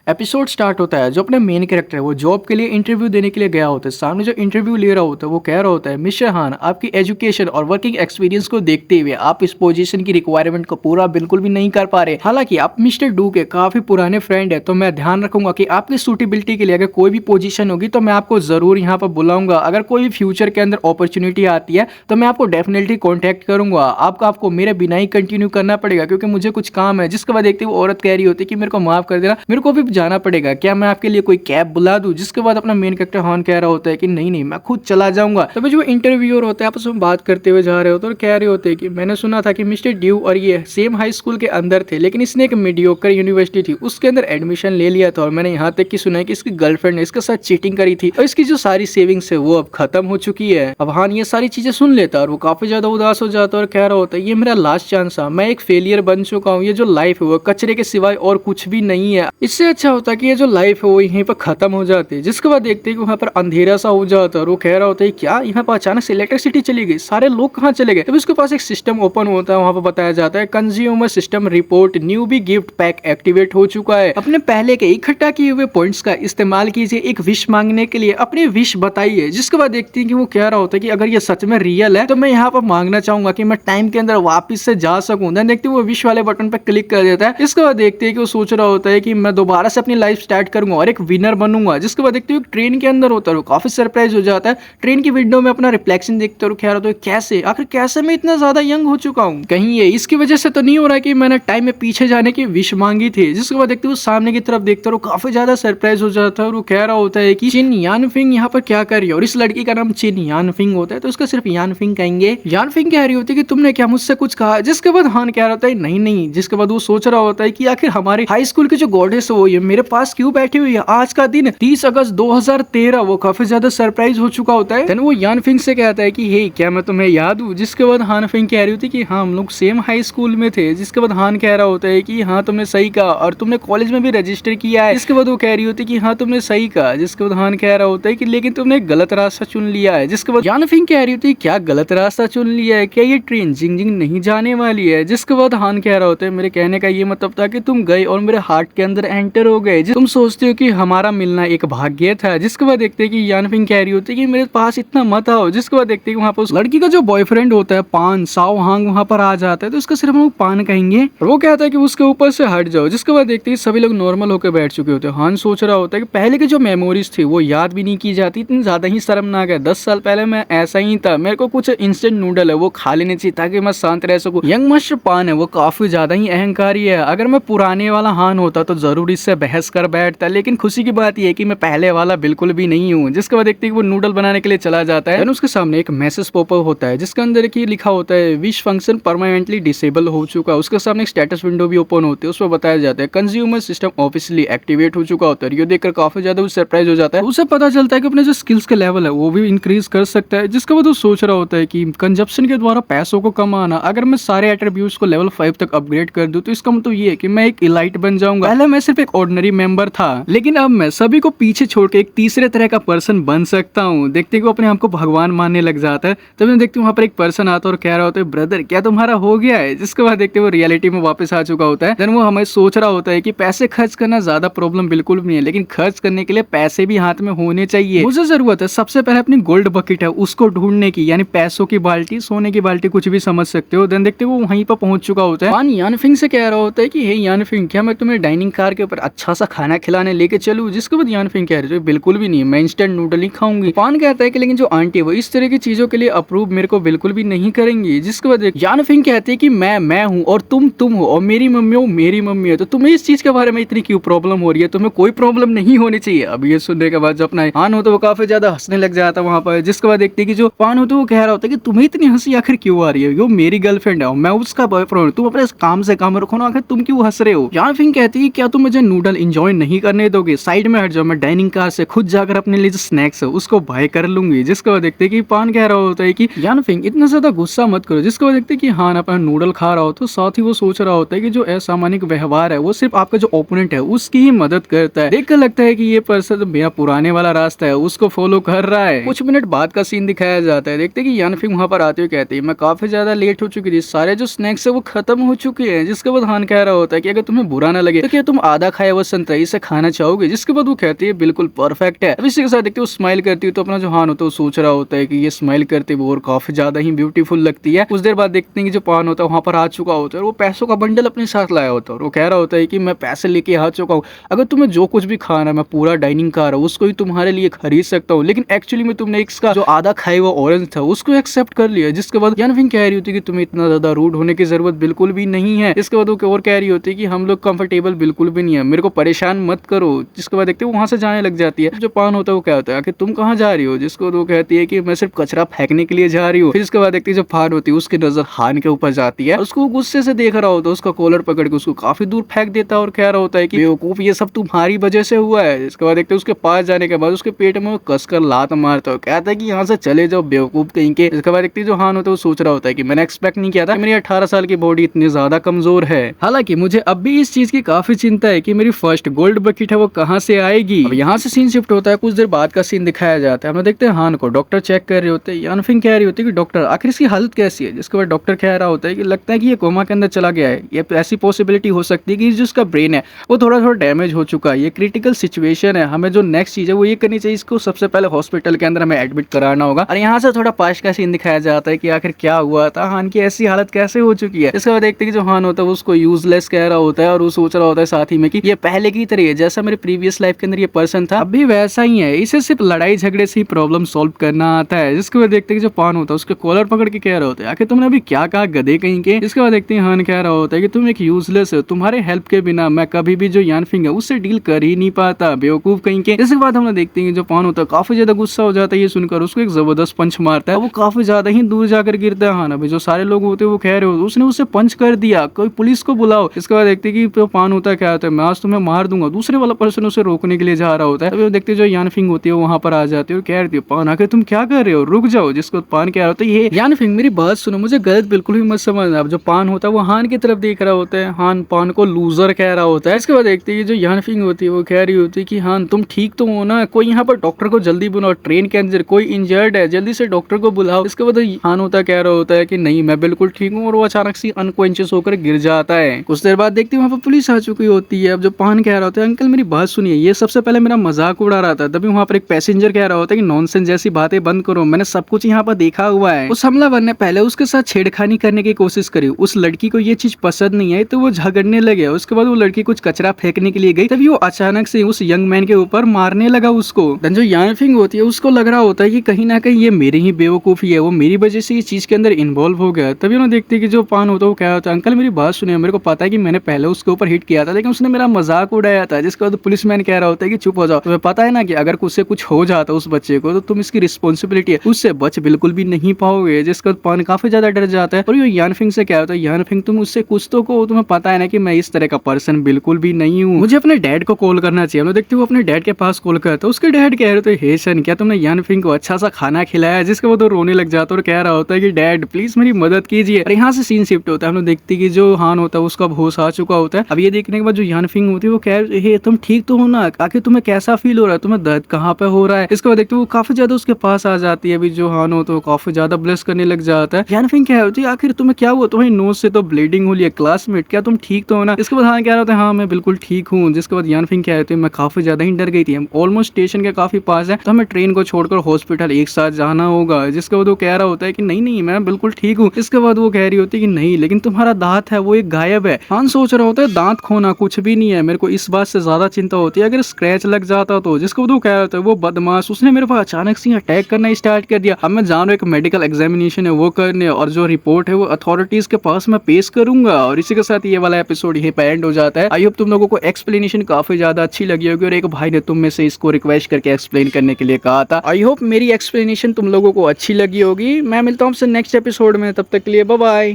Episode start होता है। जो अपने मेन कैरेक्टर है वो जॉब के लिए इंटरव्यू देने के लिए गया होता है। सामने जो इंटरव्यू ले रहा होता है वो कह रहा होता है, मिस्टर हान, आपकी एजुकेशन और वर्किंग एक्सपीरियंस को देखते हुए आप इस पोजीशन की रिक्वायरमेंट को पूरा बिल्कुल भी नहीं कर पा रहे। हालांकि आप मिस्टर डू के काफी पुराने फ्रेंड है, तो मैं ध्यान रखूंगा कि आपकी सूटेबिलिटी के लिए अगर कोई भी पोजीशन होगी तो मैं आपको जरूर यहाँ पर बुलाऊंगा। अगर कोई भी फ्यूचर के अंदर अपॉर्चुनिटी आती है तो मैं आपको डेफिनेटली कॉन्टेक्ट करूंगा। आपको मेरे बिना ही कंटिन्यू करना पड़ेगा क्योंकि मुझे कुछ काम है। जिसके बाद देखते वो औरत कह रही होती है कि मेरे को माफ कर देना, मेरे को भी जाना पड़ेगा, क्या मैं आपके लिए कोई कैब बुला दूं? जिसके बाद अपना मेन कैरेक्टर हॉर्न कह रहा होता है कि नहीं नहीं, मैं खुद चला जाऊंगा। तभी जो इंटरव्यूअर होते हैं आपस में बात करते हुए जा रहे होते हैं और कह रहे होते हैं कि मैंने सुना था कि मिस्टर ड्यू और ये सेम हाई स्कूल के अंदर थे, लेकिन इसने एक मीडियोकर यूनिवर्सिटी थी उसके अंदर एडमिशन ले लिया था और मैंने यहाँ तक की सुना है कि इसकी गर्लफ्रेंड ने इसके साथ चीटिंग करी थी और इसकी जो सारी सेविंग्स है वो अब खत्म हो चुकी है। अब हान ये सारी चीजें सुन लेता और वो काफी ज्यादा उदास हो जाता और कह रहा होता है ये मेरा लास्ट चांस था, मैं एक फेलियर बन चुका हूँ, ये जो लाइफ है वो कचरे के सिवाय और कुछ भी नहीं है। इससे अच्छा होता कि ये जो लाइफ है वो यहीं पर खत्म हो जाती। जिसके बाद देखते हैं कि वहाँ पर अंधेरा सा हो जाता है और वो कह रहा होता है क्या यहाँ पर अचानक से इलेक्ट्रिसिटी चली गई, सारे लोग कहाँ चले गए? तब उसके पास एक सिस्टम ओपन होता है, वहाँ पर बताया जाता है consumer system report new B gift pack activate हो चुका है। अपने पहले के इकट्ठा किए हुए पॉइंट्स का इस्तेमाल कीजिए एक विश मांगने के लिए, अपनी विश बताइए। जिसके बाद देखते हैं कि वो कह रहा होता है कि अगर ये सच में रियल है तो मैं यहाँ पर मांगना चाहूंगा कि मैं टाइम के अंदर वापस से जा सकूं। देन देखते हैं वो विश वाले बटन पर क्लिक कर देता है। इसके बाद देखते हैं कि वो सोच रहा होता है कि मैं दोबारा से अपनी लाइफ स्टार्ट करूंगा और एक विनर बनूंगा। जिसके बाद देखते हैं ट्रेन के अंदर होता है, वो काफी सरप्राइज हो जाता है। ट्रेन की विंडो में अपना रिफ्लेक्शन देखते और कह रहा होता है कैसे, आखिर कैसे मैं इतना ज्यादा यंग हो चुका हूँ? कहीं ये इसकी वजह से तो नहीं हो रहा है कि मैंने टाइम में पीछे जाने की विश मांगी थी? जिसके बाद देखते हैं वो सामने की तरफ देखते और काफी ज्यादा सरप्राइज हो जाता है और वो कह रहा होता है कि चिन यानफिंग यहाँ पर क्या कर रही है? और इस लड़की का नाम चिन यानफिंग होता है तो उसका सिर्फ यानफिंग कहेंगे। यानफिंग कह रही होती है कि तुमने क्या मुझसे कुछ कहा? जिसके बाद हान कह रहा होता है नहीं नहीं। जिसके बाद वो सोच रहा होता है कि आखिर हमारे हाई स्कूल की जो गॉडेस है वो ये मेरे पास क्यों बैठी हुई है? आज का दिन 30 अगस्त 2013। वो काफी ज्यादा सरप्राइज हो चुका होता है। देन वो यानफिंग से कहता है कि हे, क्या मैं तुम्हें याद हूँ? जिसके बाद हानफिंग कह रही होती है कि हाँ, हम लोग सेम हाई स्कूल में थे। जिसके बाद हान कह रहा होता है कि हाँ, तुमने सही कहा और तुमने कॉलेज में भी रजिस्टर किया है। इसके बाद वो कह रही होती है कि हाँ, तुमने सही कहा। जिसके बाद हान कह रहा होता है कि लेकिन तुमने गलत रास्ता चुन लिया है। जिसके बाद यानफिंग कह रही होती है क्या गलत रास्ता चुन लिया है? क्या ये ट्रेन जिंगजिंग नहीं जाने वाली है? जिसके बाद हान कह रहा होता है मेरे कहने का ये मतलब था कि तुम गए और मेरे हार्ट के अंदर एंटर हो गए। तुम सोचते हो कि हमारा मिलना एक भाग्य था। जिसके बाद देखते हैं कि यानफिंग कह रही होती है कि मेरे पास इतना मत आओ। जिसके बाद देखते हैं कि वहाँ पर उस लड़की का जो बॉयफ्रेंड होता है पान साओ हांग वहाँ पर आ जाता है तो उसका सिर्फ हम लोग पान कहेंगे और वो कहता है कि उसके ऊपर से हट जाओ। जिसके बाद देखते हैं सभी लोग नॉर्मल होकर बैठ चुके होते हैं। हान सोच रहा होता है कि पहले की जो मेमोरीज थी वो याद भी नहीं की जाती, इतनी ज्यादा ही शर्मनाक है। 10 साल पहले मैं ऐसा ही था, मेरे को कुछ इंस्टेंट नूडल है वो खा लेने चाहिए ताकि मैं शांत रह सकूं। यंग मास्टर पान है वो काफी ज्यादा ही अहंकारी है। अगर मैं पुराने वाला हान होता तो जरूर इससे बहस कर बैठता, लेकिन खुशी की बात यह है कि मैं पहले वाला बिल्कुल भी नहीं हूँ। जिसके बाद देखते हैं कि वो नूडल बनाने के लिए चला जाता है। उसके सामने एक मैसेज पॉपअप होता है जिसके अंदर की लिखा होता है विश फंक्शन परमानेंटली डिसेबल हो चुका है। उसके सामने एक स्टेटस विंडो भी ओपन होती है, उस पर बताया जाता है कंज्यूमर सिस्टम ऑफिशियली एक्टिवेट हो चुका होता है। ये देखकर काफी ज्यादा सरप्राइज हो जाता है। उसे पता चलता है कि अपने जो स्किल्स के लेवल है वो भी इंक्रीज कर सकता है। जिसके बाद वो सोच रहा होता है कि कंजप्शन के द्वारा पैसों को कमाना, अगर मैं सारे एट्रीब्यूट्स को लेवल 5 तक अपग्रेड कर दूं तो इसका मतलब ये है कि मैं एक इलाइट बन जाऊंगा। पहले मैं सिर्फ एक ऑर्डिनरी मेंबर था, लेकिन अब मैं सभी को पीछे छोड़ के एक तीसरे तरह का पर्सन बन सकता हूँ। देखते कि वो अपने आप को भगवान मानने लग जाता है। तब मैं देखती हूँ वहाँ पर एक पर्सन आता है और कह रहा होता है ब्रदर क्या तुम्हारा हो गया है? जिसके बाद देखते वो रियलिटी में वापस आ चुका होता है। देन वो हमें सोच रहा होता है कि पैसे खर्च करना ज्यादा प्रॉब्लम बिल्कुल भी नहीं है, लेकिन खर्च करने के लिए पैसे भी हाथ में होने चाहिए। मुझे जरूरत है सबसे पहले अपनी गोल्ड बकेट है उसको ढूंढने की, यानी पैसों की बाल्टी, सोने की बाल्टी, कुछ भी समझ सकते हो। देन देखते वो वहीं पर पहुंच चुका होता है। पान यानफिंग से कह रहा होता है कि हे यानफिंग, क्या मैं तुम्हें डाइनिंग कार के ऊपर अच्छा सा खाना खिलाने लेके चलूं? जिसके बाद यानफिंग कह रही है बिल्कुल भी नहीं, मैं इंस्टेंट नूडल ही खाऊंगी। पान कहता है कि लेकिन जो आंटी वो इस तरह की चीजों के लिए अप्रूव मेरे को बिल्कुल भी नहीं करेंगी। जिसके बाद यानफिंग कहती है कि मैं हूँ और तुम हो और मेरी मम्मी हो मेरी मम्मी है, तो तुम्हें इस चीज के बारे में इतनी क्यों प्रॉब्लम हो रही है? तुम्हें कोई प्रॉब्लम नहीं होनी चाहिए। अब ये सुनने के बाद जो अपना पान हो तो वो काफी ज्यादा हंसने लग जाता है वहाँ पर। जिसके बाद देखते कि जो पान हो तो वो कह रहा होता है कि तुम्हें इतनी हंसी आखिर क्यों आ रही है? वो मेरी गर्लफ्रेंड है, मैं उसका बॉयफ्रेंड, तुम अपने काम से काम रखो ना, आखिर तुम क्यों हंस रहे हो? यानफिंग कहती है क्या तुम मुझे नूडल एंजॉय नहीं करने दोगे? साइड में हट जाओ, मैं डाइनिंग कार से खुद जाकर अपने लिए जो स्नैक्स है उसको बाय कर लूंगी। जिसके बाद देखते कि पान कह रहा होता है कि यानफिंग इतना ज्यादा गुस्सा मत करो। जिसके बाद देखते कि हान अपना नूडल खा रहा हो तो साथ ही वो सोच रहा होता है कि जो असामान्य व्यवहार है वो सिर्फ आपका जो ओपोनेंट है उसकी ही मदद करता है। देखकर लगता है कि ये पर्सन मेरा पुराने वाला रास्ता है उसको फॉलो कर रहा है। कुछ मिनट बाद का सीन दिखाया जाता है। देखते कि यानफिंग वहाँ पर आते हुए कहती है मैं काफी ज्यादा लेट हो चुकी थी, सारे जो स्नैक्स है वो खत्म हो चुके हैं। जिसके बाद हान कह रहा होता है कि अगर तुम्हें बुरा ना लगे तो क्या तुम आधा खाए व संतराई से खाना चाहोगे? जिसके बाद वो कहती है बिल्कुल परफेक्ट है। अब इसी के साथ देखते हो स्माइल करती है, तो अपना जो हान होता है वो सोच रहा होता है कि ये स्माइल करते वो और काफी ज्यादा ही ब्यूटीफुल लगती है। कुछ देर बाद देखते हैं कि जो पान होता है वहां पर आ चुका होता है, और वो पैसों का बंडल अपने साथ लाया होता है, और वो कह रहा होता है कि मैं पैसे लेके आ चुका हूँ, अगर तुम्हें जो कुछ भी खाना है मैं पूरा डाइनिंग कर रहा हूँ उसको ही तुम्हारे लिए खरीद सकता हूँ, लेकिन एक्चुअली में तुमने इसका जो आधा खाई हुआ ऑरेंज था उसको एक्सेप्ट कर लिया। जिसके बाद यानफिंग कह रही होती है कि तुम्हें इतना ज्यादा रूड होने की जरूरत बिल्कुल भी नहीं है। इसके बाद वो और कह रही होती है कि हम लोग कंफर्टेबल बिल्कुल भी नहीं है, मेरे को परेशान मत करो। जिसके बाद देखते हैं वहां से जाने लग जाती है। जो पान होता है वो क्या होता है कि तुम कहाँ जा रही हो? जिसको वो कहती है कि मैं सिर्फ कचरा फेंकने के लिए जा रही हूँ। फिर इसके बाद देखती है जो पान होती है उसकी नजर हान के ऊपर जाती है, उसको गुस्से से देख रहा होता है, उसका कॉलर पकड़ के उसको काफी दूर फेंक देता है और कह रहा होता है कि बेवकूफ ये सब तुम्हारी वजह से हुआ है। इसके बाद देखते हैं उसके पास जाने के बाद उसके पेट में वो कसकर लात मारता है, कहता है कि यहाँ से चले जाओ बेवकूफ कहीं के। इसके बाद देखते हैं जो हान होता है वो सोच रहा होता है कि मैंने एक्सपेक्ट नहीं किया था मेरी 18 साल की बॉडी इतनी ज्यादा कमजोर है। हालांकि मुझे अब भी इस चीज की काफी चिंता है कि मेरी फर्स्ट गोल्ड बकेट है वो कहाँ से आएगी। अब यहाँ से सीन शिफ्ट होता है, कुछ देर बाद का सीन दिखाया जाता है। हम देखते हैं हान को डॉक्टर चेक कर रहे होते हैं। यानफिंग कह रही होती है कि डॉक्टर आखिर इसकी हालत कैसी है? जिसके बाद डॉक्टर कह रहा होता है कि लगता है कि ये कोमा के अंदर चला गया है, ये ऐसी पॉसिबिलिटी हो सकती है कि जो इसका ब्रेन है वो थोड़ा थोड़ा डैमेज हो चुका है, ये क्रिटिकल सिचुएशन है, हमें जो नेक्स्ट चीज है वो ये करनी चाहिए, इसको सबसे पहले हॉस्पिटल के अंदर हमें एडमिट कराना होगा। और यहाँ से थोड़ा पास्ट का सीन दिखाया जाता है कि आखिर क्या हुआ था, हान की ऐसी हालत कैसे हो चुकी है। इसके बाद देखते हैं कि जो हान होता है उसको यूजलेस कह रहा होता है, और वो सोच रहा होता है साथ ही में कि ये पहले की तरह है, जैसा मेरे प्रीवियस लाइफ के अंदर ये पर्सन था अभी वैसा ही है, इसे सिर्फ लड़ाई झगड़े से ही प्रॉब्लम सॉल्व करना आता है। जिसके बाद देखते हैं कि जो पान होता है उसके कॉलर पकड़ के कह रहा होता है आखिर तुमने अभी क्या कहा गधे कहीं के। इसके बाद देखते हैं हान कह रहा होता है कि तुम एक यूजलेस हो, तुम्हारे हेल्प के बिना मैं कभी भी जो यानफिंग है उससे डील कर ही नहीं पाता, बेवकूफ कहीं के। इसके बाद हम देखते हैं कि जो पान होता है काफी ज्यादा गुस्सा हो जाता है ये सुनकर, उसको एक जबरदस्त पंच मारता है, वो काफी ज्यादा ही दूर जाकर गिरता है। हान अभी जो सारे लोग होते हैं वो कह रहे हो उसने उसे पंच कर दिया, कोई पुलिस को बुलाओ। इसके बाद देखते हैं कि पान होता है क्या होता है मैं आज तुम्हें मार दूंगा, दूसरे वाला पर्सन उसे रोकने के लिए जा रहा होता है। अभी देखते जो यानफिंग होती है वहां पर आ जाती है और कह रही है पान आखिर तुम क्या कर रहे हो, रुक जाओ। जिसको पान कह रहा होता है ये यानफिंग मेरी बात सुनो, मुझे गलत बिल्कुल भी मत समझना। अब जो पान होता है वो हान की तरफ देख रहा होता है, हान पान को लूजर कह रहा होता है। इसके बाद देखते हैं जो यानफिंग होती है वो कह रही होती है कि हान तुम ठीक तो हो ना, कोई यहाँ पर डॉक्टर को जल्दी बुलाओ, ट्रेन के अंदर कोई इंजर्ड है, जल्दी से डॉक्टर को बुलाओ। इसके बाद हान होता कह रहा होता है कि नहीं मैं बिल्कुल ठीक हूँ, और वो अचानक से अनकॉन्शियस होकर गिर जाता है। कुछ देर बाद देखते हैं वहाँ पर पुलिस आ चुकी होती है। अब जो पान कह रहा होता है अंकल मेरी बात सुनिए, ये सबसे पहले मेरा मजाक उड़ा रहा था, तभी वहाँ पर एक पैसेंजर कह रहा होता है कि नॉनसेंस जैसी बातें बंद करो, मैंने सब कुछ यहाँ पर देखा हुआ है। उस हमलावर ने पहले उसके साथ छेड़खानी करने की कोशिश करी, उस लड़की को ये चीज पसंद नहीं आई तो वो झगड़ने लगे। उसके बाद वो लड़की कुछ कचरा फेंकने के लिए गई, तभी वो अचानक से उस यंग मैन के ऊपर मारने लगा उसको। जो यानफिंग होती है उसको लग रहा होता है कि कहीं ना कहीं ये मेरी ही बेवकूफी है, वो मेरी वजह से इस चीज के अंदर इन्वॉल्व हो गया। तभी उन्होंने देखते कि जो पान होता है वो क्या होता है अंकल मेरी बात सुनिए, मेरे को पता है कि मैंने पहले उसके ऊपर हिट किया था लेकिन उसने मेरा मजाक उड़ाया था। जिसके बाद पुलिस मैन कह रहा होता है कि चुप हो जाओ, तुम्हें पता है ना कि अगर उससे कुछ हो जाता उस बच्चे को तो तुम इसकी रिस्पॉन्सिबिलिटी है, उससे बच बिल्कुल भी नहीं पाओगे। जिसका पान काफी ज्यादा डर जाता है। और ये यानफिंग से क्या होता है यानफिंग तुम उससे कुछ तो को, तुम्हें पता है ना कि मैं इस तरह का पर्सन बिल्कुल भी नहीं हूँ, मुझे अपने डैड को कॉल करना चाहिए। देखते हो अपने डैड के पास कॉल करता है, उसके डैड कह रहे थे हे सन क्या तुमने यानफिंग को अच्छा सा खाना खिलाया? जिसके बाद वो रोने लग जाता है और कह रहा होता है कि डैड प्लीज मेरी मदद कीजिए। और यहाँ से सीन शिफ्ट होता है, हम लोग देखते हैं कि जो हान होता है उसका होश आ चुका होता है। अब ये देखने के बाद जो यानफिंग होती है वो कह रही है तुम ठीक तो हो ना, आखिर तुम्हें कैसा फील हो रहा है, तुम्हें दर्द कहाँ पे हो रहा है? इसके बाद देखते हो वो काफी ज्यादा उसके पास आ जाती है। अभी जो हान होता है वो काफी ज्यादा ब्लश करने लग जाता है। यानफिंग क्या होती है आखिर तुम्हें क्या हुआ, तुम्हारी नोज से तो ब्लीडिंग हो रही है क्लासमेट, क्या तुम ठीक तो हो ना? इसके बाद हान कह रहा होता है हाँ मैं बिल्कुल ठीक हूँ। जिसके बाद यानफिंग क्या होती है मैं काफी ज्यादा ही डर गई थी, हम ऑलमोस्ट स्टेशन के काफी पास है तो हमें ट्रेन को छोड़कर हॉस्पिटल एक साथ जाना होगा। जिसके बाद वो कह रहा होता है कि नहीं नहीं मैं बिल्कुल ठीक हूँ। इसके बाद वो कह रही होती है कि नहीं लेकिन तुम्हारा दांत है वो एक गायब है। हान सोच रहा होता है दांत खोना कुछ भी नहीं है, मेरे को इस बात से ज्यादा चिंता होती है अगर स्क्रैच लग जाता तो। जिसके बाद वो कह रहा होता है वो बदमाश उसने मेरे पर अचानक से अटैक करना स्टार्ट कर दिया, अब मैं जान रहा हूँ एक मेडिकल एग्जामिनेशन है वो करने और जो रिपोर्ट है वो अथॉरिटीज के पास मैं पेश करूंगा। और इसी के साथ ये वाला एपिसोड यहीं पे एंड हो जाता है। आई होप तुम लोगों को एक्सप्लेनेशन काफी ज्यादा अच्छी लगी होगी और एक भाई ने तुम में से इसको रिक्वेस्ट करके एक्सप्लेन करने के लिए कहा था। आई होप मेरी एक्सप्लेनेशन तुम लोगों को अच्छी लगी होगी। मैं मिलता हूँ आपसे नेक्स्ट एपिसोड में, तब तक के लिए बाय बाय।